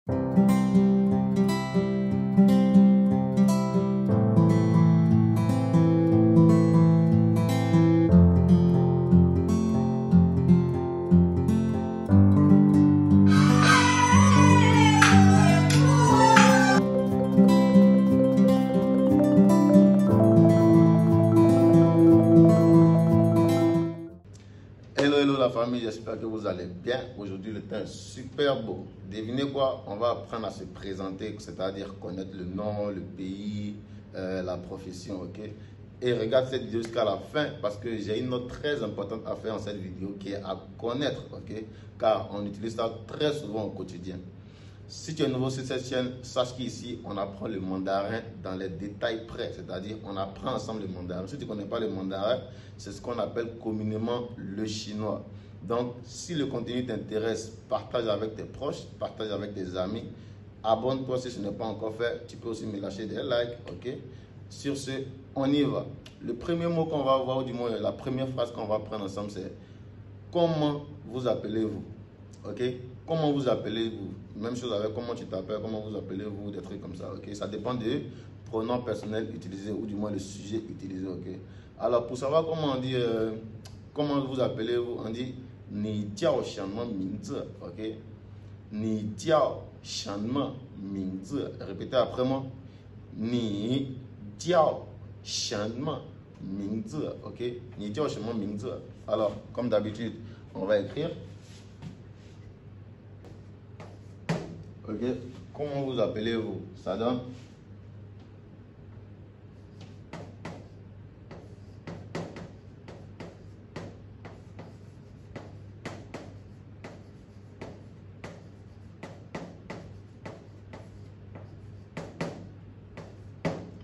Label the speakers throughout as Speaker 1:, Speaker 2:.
Speaker 1: Hello la famille, j'espère que vous allez bien. Aujourd'hui le temps est super beau. Devinez quoi? On va apprendre à se présenter, c'est-à-dire connaître le nom, le pays, la profession, ok? Et regarde cette vidéo jusqu'à la fin parce que j'ai une note très importante à faire en cette vidéo qui est à connaître, ok? Car on utilise ça très souvent au quotidien. Si tu es nouveau sur cette chaîne, sache qu'ici, on apprend le mandarin dans les détails près. C'est-à-dire, on apprend ensemble le mandarin. Si tu ne connais pas le mandarin, c'est ce qu'on appelle communément le chinois. Donc, si le contenu t'intéresse, partage avec tes proches, partage avec tes amis. Abonne-toi si ce n'est pas encore fait. Tu peux aussi me lâcher des likes, ok? Sur ce, on y va. Le premier mot qu'on va voir, ou du moins la première phrase qu'on va prendre ensemble, c'est « Comment vous appelez-vous » Ok? Comment vous appelez-vous? Même chose avec comment tu t'appelles, comment vous appelez-vous, des trucs comme ça. Ok? Ça dépend du pronom personnel utilisé ou du moins le sujet utilisé. Ok? Alors, pour savoir comment on dit, comment vous appelez-vous, on dit Ni jiao shanme mingzi. Ok? Ni jiao shanme mingzi. Répétez après moi. Ni jiao shanme mingzi. Ok? Ni jiao shanme mingzi. Alors, comme d'habitude, on va écrire. Ok, comment vous appelez-vous? Ça donne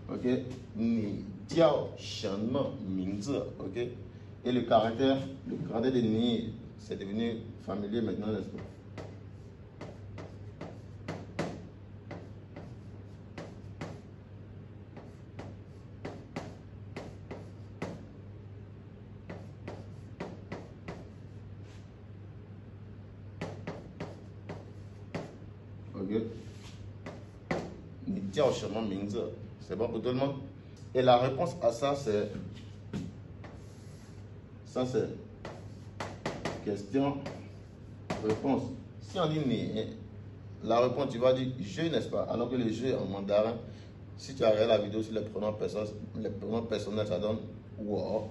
Speaker 1: ok, Ni jiao shenme mingzi. Ok, et le caractère de ni, c'est devenu familier maintenant, n'est-ce pas? Ok, Ni jiao shenme mingzi. C'est bon pour tout le monde? Et la réponse à ça, c'est question, réponse. Si on dit ni, la réponse, tu vas dire je, n'est-ce pas? Alors que le je en mandarin, si tu as regardé la vidéo sur les pronoms personnels, ça donne wo.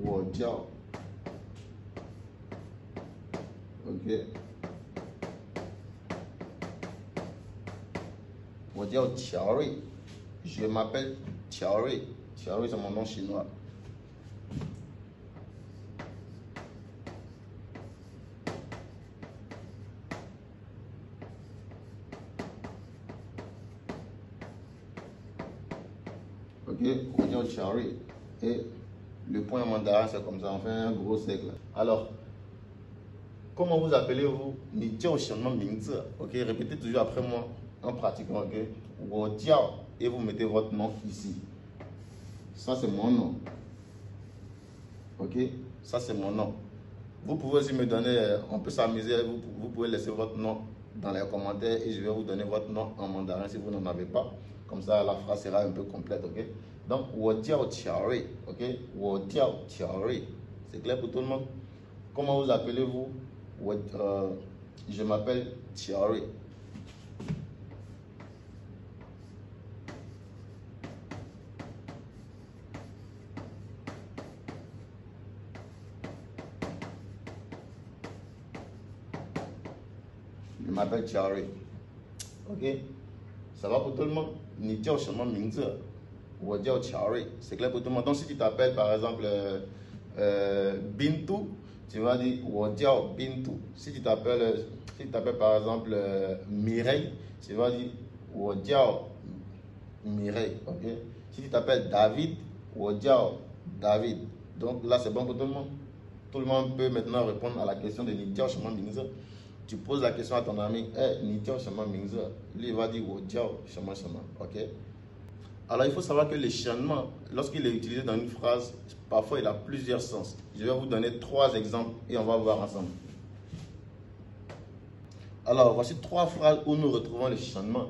Speaker 1: Wo jiao. Ok. Wo jiao Qiaorui. Je m'appelle Qiaorui. Qiaorui, c'est mon nom chinois. Ok, wo jiao Qiaorui. Et le point en mandarin, c'est comme ça, on fait un gros cercle. Alors, comment vous appelez-vous? Ni jiao shenme mingzi. Ok, répétez toujours après moi en pratiquant. Ok, wo jiao et vous mettez votre nom ici. Ça, c'est mon nom. Ok, ça, c'est mon nom. Vous pouvez aussi me donner, on peut s'amuser, vous pouvez laisser votre nom dans les commentaires et je vais vous donner votre nom en mandarin si vous n'en avez pas. Comme ça, la phrase sera un peu complète. Ok, donc, wo jiao Qiaorui. Ok, wo jiao Qiaorui. C'est clair pour tout le monde? Comment vous appelez-vous? Je m'appelle Qiaorui. Je m'appelle Qiaorui. Ok, ça va pour tout le monde? Ni jiao shenme mingzi. Wo jiao Qiaorui. C'est clair pour tout le monde? Donc, si tu t'appelles par exemple Bintou, tu vas dire wo jiao Bintou. Si tu t'appelles par exemple Mireille, tu vas dire wo jiao Mireille. Ok, si tu t'appelles David, wo jiao David. Donc là, c'est bon pour tout le monde? Tout le monde peut maintenant répondre à la question de Ni jiao shenme mingzi. Tu poses la question à ton ami, Ni jiao shenme mingzi. Lui, il va dire wo jiao shenme shenme. Ok. Alors, il faut savoir que le channement, lorsqu'il est utilisé dans une phrase, parfois il a plusieurs sens. Je vais vous donner 3 exemples et on va voir ensemble. Alors, voici 3 phrases où nous retrouvons le channement.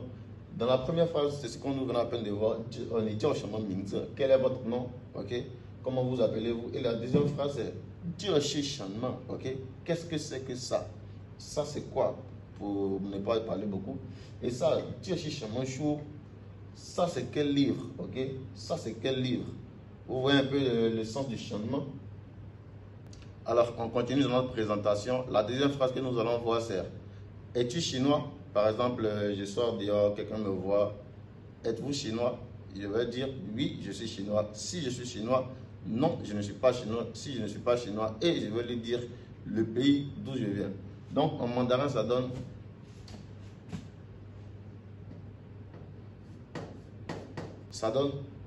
Speaker 1: Dans la première phrase, c'est ce qu'on nous venons à peine de voir. On est dit au channement Mingzi. Quel est votre nom? Ok. Comment vous appelez-vous? Et la deuxième phrase, c'est dire chez channement. Ok. Qu'est-ce que c'est que ça? Ça, c'est quoi? Pour ne pas parler beaucoup. Et ça, dire chez channement chou. Ça, c'est quel livre? Ok. Ça, c'est quel livre? Vous voyez un peu le sens du channement? Alors, on continue dans notre présentation. La deuxième phrase que nous allons voir, c'est es-tu chinois? Par exemple, je sors dehors, quelqu'un me voit. Êtes-vous chinois? Je vais dire oui, je suis chinois. Si je suis chinois, non, je ne suis pas chinois. Si je ne suis pas chinois, et je vais lui dire le pays d'où je viens. Donc, en mandarin, ça donne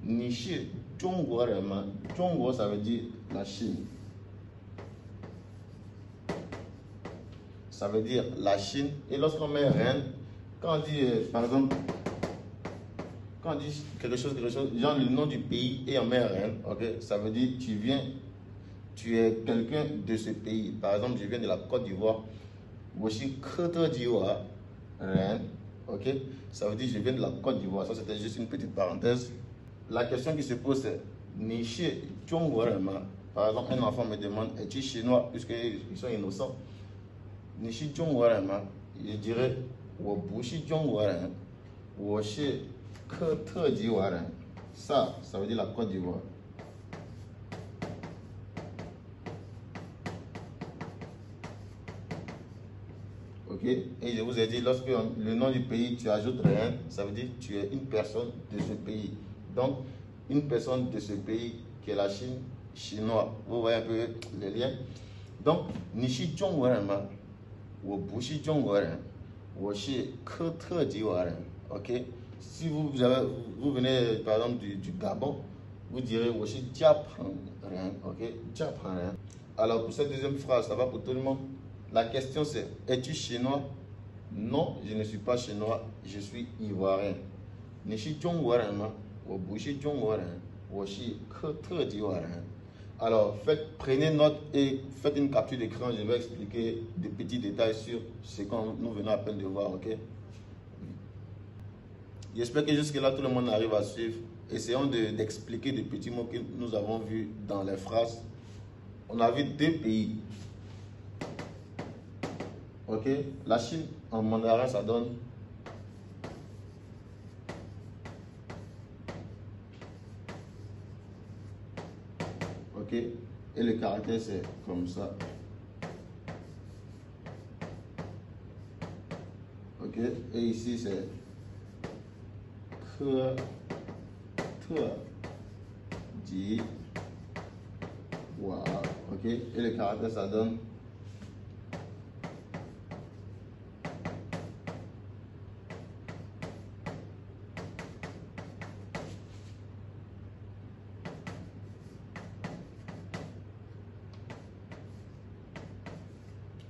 Speaker 1: Ni shi Zhongguo ren ma. Zhongguo, ça veut dire la Chine. Ça veut dire la Chine. Et lorsqu'on met reine, quand on dit, par exemple, quand on dit quelque chose, genre le nom du pays et on met reine, ok, ça veut dire tu viens, tu es quelqu'un de ce pays. Par exemple, je viens de la Côte d'Ivoire. Woshi Côte d'Ivoire, reine, ok, ça veut dire je viens de la Côte d'Ivoire. Ça, c'était juste une petite parenthèse. La question qui se pose, c'est Nishi Zhongguo ren ma. Par exemple, un enfant me demande es-tu chinois, puisqu'ils sont innocents. Nishi Zhongguo ren ma, je dirais wo bu shi Zhongguo ren, wo shi Côte d'Ivoire ren. Ça veut dire la Côte d'Ivoire. Ok, et je vous ai dit, lorsque le nom du pays, tu ajoutes rien, ça veut dire que tu es une personne de ce pays. Donc, une personne de ce pays qui est la Chine, chinois. Vous voyez un peu les liens. Donc, Nishi Zhongguo ren ma, wo bu shi Zhongguo ren, wo shi Côte d'Ivoire ren. Ok, si vous venez par exemple du Gabon, vous direz wo shi Japan ren. Ok, Japan ren. Alors, pour cette deuxième phrase, ça va pour tout le monde. La question c'est, es-tu chinois? Non, je ne suis pas chinois, je suis ivoirien. Nishi Zhongguo ren ma, wo bu shi Zhongguo ren, wo shi Côte d'Ivoire ren. Alors, prenez note et faites une capture d'écran. Je vais expliquer des petits détails sur ce que nous venons à peine de voir, ok? J'espère que jusque-là, tout le monde arrive à suivre. Essayons d'expliquer des petits mots que nous avons vus dans les phrases. On a vu 2 pays. Ok, la Chine en mandarin ça donne ok, et le caractère c'est comme ça. Ok, et ici c'est que dit voilà. Ok, et le caractère ça donne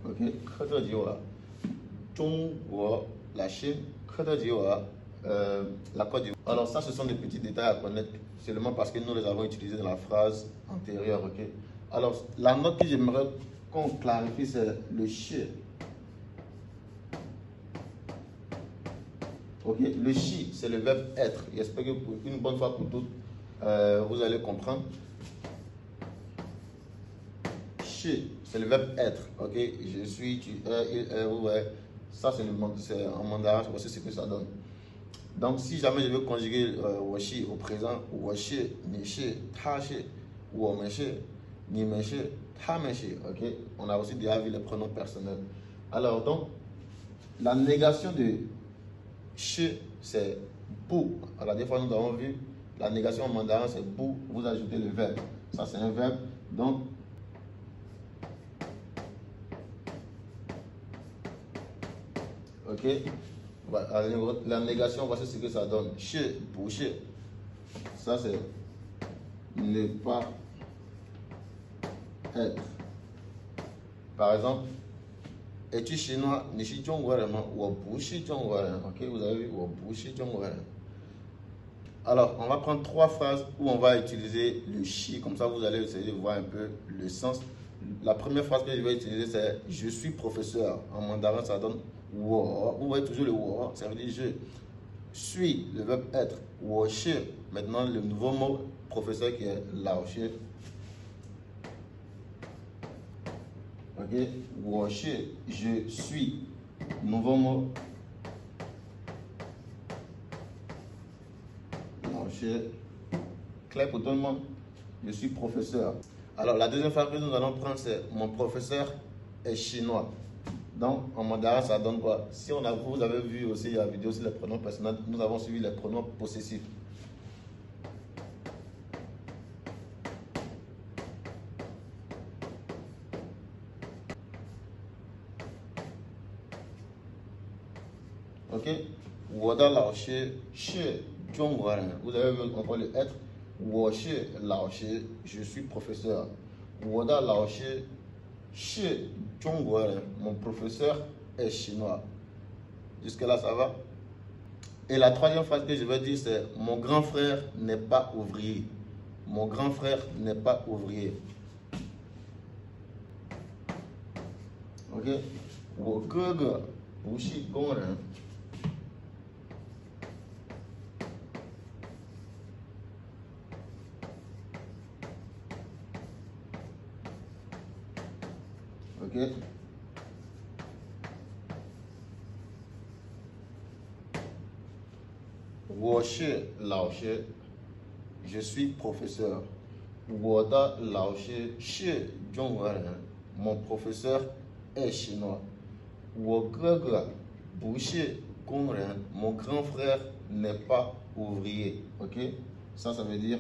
Speaker 1: ok, Côte d'Ivoire, Zhongguo, la Chine, Côte d'Ivoire, la Côte d'Ivoire. Alors ça, ce sont des petits détails à connaître seulement parce que nous les avons utilisés dans la phrase antérieure. Ok. Alors la note que j'aimerais qu'on clarifie, c'est le chi. Ok. Le chi, c'est le verbe être. J'espère que pour une bonne fois pour toutes, vous allez comprendre. C'est le verbe être, ok? Je suis, tu es, il est, ouais. Ça, c'est en mandarin, c'est ce que ça donne. Donc, si jamais je veux conjuguer washi au présent, washi, nishi, tashi, womeshi, nimeshi, tameshi, ok? On a aussi déjà vu les pronoms personnels. Alors, donc, la négation de shi, c'est bu. Alors, des fois, nous avons vu la négation en mandarin, c'est bu. Vous ajoutez le verbe. Ça, c'est un verbe. Donc, ok, la négation, voici ce que ça donne. Che, boucher. Ça, c'est ne pas être. Par exemple, es-tu chinois? Nishi Zhongguo ren ma, wo bu shi Zhongguo ren. Ok, vous avez vu, wo bu shi Zhongguo ren. Alors, on va prendre 3 phrases où on va utiliser le shi. Comme ça, vous allez essayer de voir un peu le sens. La première phrase que je vais utiliser, c'est « Je suis professeur ». En mandarin, ça donne « wo ». Vous voyez toujours le « wo », ça veut dire « je ». Suis, le verbe être, « wo shi ». Maintenant, le nouveau mot professeur qui est « lao shi ». Ok, « wo shi », je suis. Nouveau mot. Lao shi. Clair pour tout le monde. Je suis professeur. Alors, la deuxième phrase que nous allons prendre, c'est « Mon professeur est chinois ». Donc, en mandarin, ça donne quoi? Si vous avez vu aussi la vidéo sur les pronoms personnels, nous avons suivi les pronoms possessifs. Ok? Woda lao shi, shi, zhongguoren. Vous avez vu encore le être. Wo shi lao shi, je suis professeur. Woda lao shi, shi, zhongguoren. Mon professeur est chinois. Jusque-là, ça va? Et la troisième phrase que je vais dire, c'est « Mon grand frère n'est pas ouvrier ». Mon grand frère n'est pas ouvrier. Ok? Wo ge bu shi gongren. Ok? Wo shi lao shi, je suis professeur. Wo da lao shi, shi zhongguoren. Mon professeur est chinois. Wo ge bu shi gongren. Mon grand frère n'est pas ouvrier. Ok? Ça veut dire.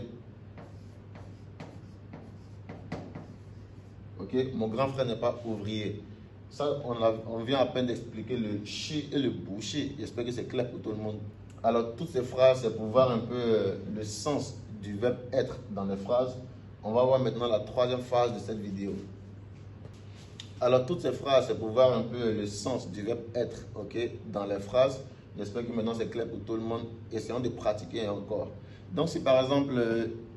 Speaker 1: Ok? Mon grand frère n'est pas ouvrier. Ça, on vient à peine d'expliquer le shi et le bu shi. J'espère que c'est clair pour tout le monde. Alors, toutes ces phrases, c'est pour voir un peu le sens du verbe être dans les phrases. On va voir maintenant la troisième phase de cette vidéo. Alors, toutes ces phrases, c'est pour voir un peu le sens du verbe être, ok, dans les phrases. J'espère que maintenant c'est clair pour tout le monde. Essayons de pratiquer encore. Donc, si par exemple,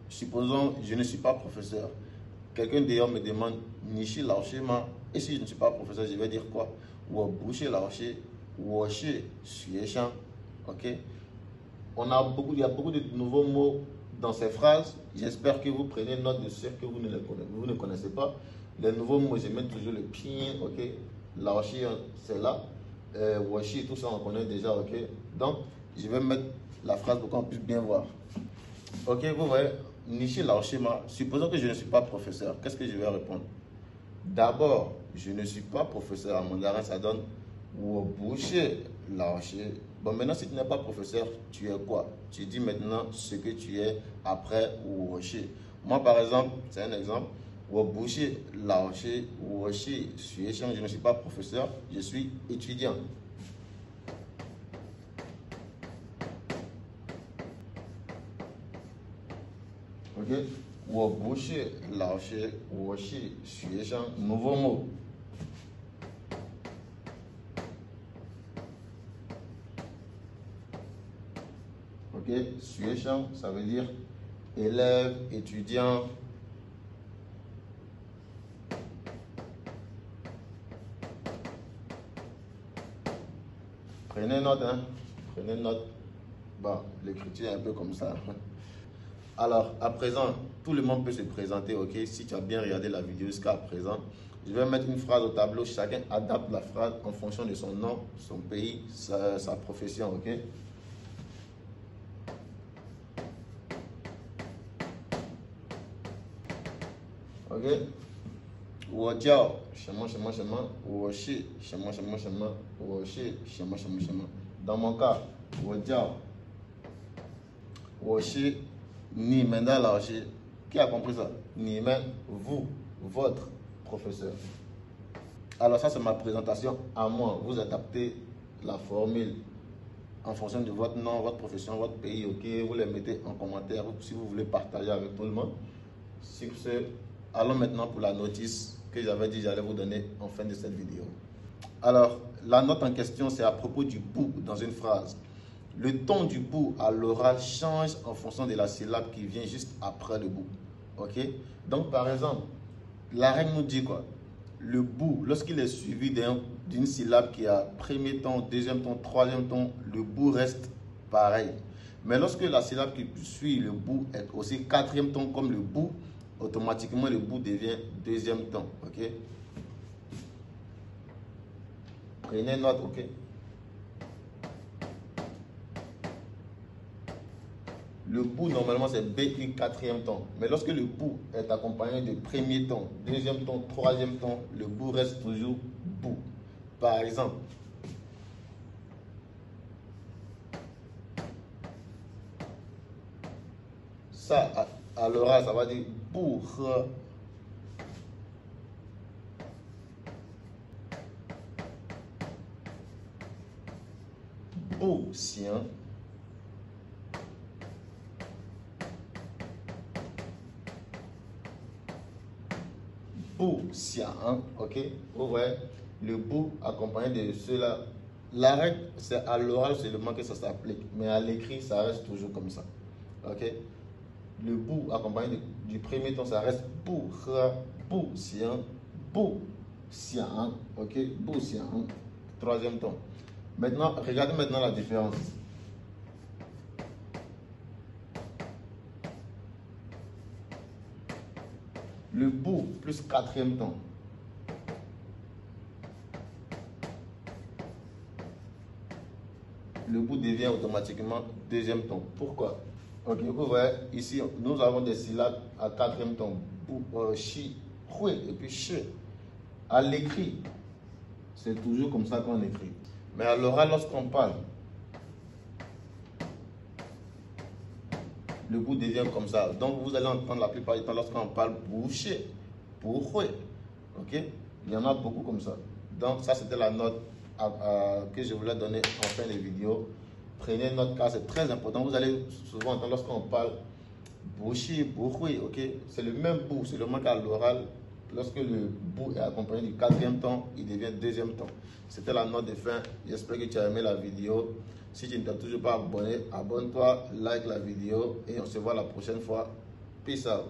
Speaker 1: supposons, je ne suis pas professeur. Quelqu'un d'ailleurs me demande, Nishi Laoshi ma, et si je ne suis pas professeur, je vais dire quoi? Wo Bushi Laoshi, Wo Shi Xueshan, ok? Il y a beaucoup de nouveaux mots dans ces phrases. J'espère que vous prenez note de ceux que vous ne connaissez pas. Les nouveaux mots, je mets toujours le pinyin, ok? Laoshi, c'est là. Washi, tout ça, on connaît déjà, ok? Donc, je vais mettre la phrase pour qu'on puisse bien voir. Ok, vous voyez, Nishi Laoshi ma, supposons que je ne suis pas professeur, qu'est-ce que je vais répondre? D'abord, je ne suis pas professeur. En mandarin, ça donne Wobushi Laoshi. Bon, maintenant, si tu n'es pas professeur, tu es quoi? Tu dis maintenant ce que tu es après Woshi. Moi, par exemple, c'est un exemple. Wobushi Laoshi, Woshi Xueshan. Je ne suis pas professeur, je suis étudiant. Ok? Wobushi Laoshi, Woshi Xueshan. Nouveau mot. Ok, Xueshan, ça veut dire élève, étudiant. Prenez note, hein. Prenez note. Bon, l'écriture est un peu comme ça. Alors, à présent, tout le monde peut se présenter, ok? Si tu as bien regardé la vidéo jusqu'à présent, je vais mettre une phrase au tableau. Chacun adapte la phrase en fonction de son nom, son pays, sa profession, ok? Ok? 我叫什么什么什么，我是什么什么什么，我是什么什么什么。Dans mon cas, 我是你们的老师。Qui a compris ça? 你们, vous, votre professeur. Alors ça c'est ma présentation à moi. Vous adaptez la formule en fonction de votre nom, votre profession, votre pays, ok? Vous les mettez en commentaire si vous voulez partager avec tout le monde. Sur ce, allons maintenant pour la notice que j'avais dit j'allais vous donner en fin de cette vidéo. Alors, la note en question, c'est à propos du bu dans une phrase. Le ton du bout à l'oral change en fonction de la syllabe qui vient juste après le bout. Ok? Donc, par exemple, la règle nous dit quoi? Le bout, lorsqu'il est suivi d'une syllabe qui a premier ton, deuxième ton, troisième ton, le bout reste pareil. Mais lorsque la syllabe qui suit le bout est aussi quatrième ton comme le bout, automatiquement le bout devient deuxième ton. Ok? Prenez note, ok? Le bout, normalement, c'est BU quatrième ton. Mais lorsque le bout est accompagné de premier ton, deuxième ton, troisième ton, le bout reste toujours bout. Par exemple, ça, à l'oral, ça va dire bourg. Bourg-sien. Bourg-sien, ok? Vous voyez, le bout accompagné de cela. La règle, c'est à l'oral seulement que ça s'applique, mais à l'écrit, ça reste toujours comme ça. Ok? Le bout accompagné du premier ton, ça reste bourg, bourg-sien, bourg-sien, ok? Bourg-sien, troisième ton. Maintenant, regardez maintenant la différence. Le bout plus quatrième ton. Le bout devient automatiquement deuxième ton. Pourquoi? Ok, vous voyez, ici, nous avons des syllabes à quatrième ton. Chi, hui, et puis che. À l'écrit, c'est toujours comme ça qu'on écrit. Mais à l'oral, lorsqu'on parle, le bout devient comme ça. Donc, vous allez entendre la plupart du temps lorsqu'on parle boucher, boucher. Ok? Il y en a beaucoup comme ça. Donc, ça, c'était la note que je voulais donner en fin de vidéo. Prenez note car c'est très important. Vous allez souvent entendre lorsqu'on parle boucher, boucher. Ok? C'est le même bout, c'est le même qu'à l'oral. Lorsque le bout est accompagné du quatrième ton, il devient deuxième ton. C'était la note de fin. J'espère que tu as aimé la vidéo. Si tu ne t'es toujours pas abonné, abonne-toi, like la vidéo et on se voit la prochaine fois. Peace out.